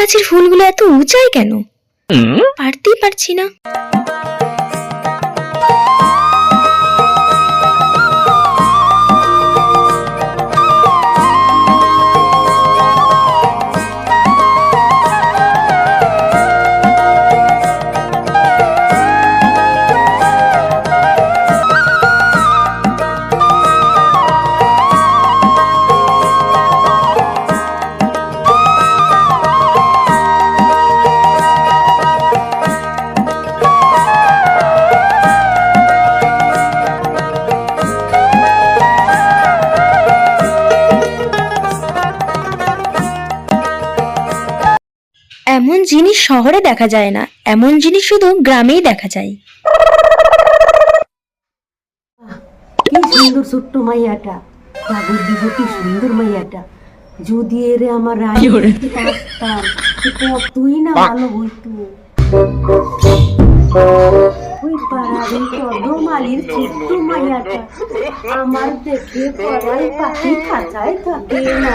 গাছের ফুলগুলো এত উঁচাই কেন? পারতেই পারছি না। এমন জিনিস শহরে দেখা যায় না, এমন জিনিস শুধু গ্রামেই দেখা যায়। কি সুন্দর ছোট্ট মাইয়াটা, জাগর দিব কি সুন্দর মাইয়াটা। যদি এরে আমার রায় করতে পারতাম কতই না ভালো হইতো। ওই পাড়ার কদমালির ছোট্ট মাইয়াটা আমার দেখে পড়াই পাখি খাঁচায় থাকে না।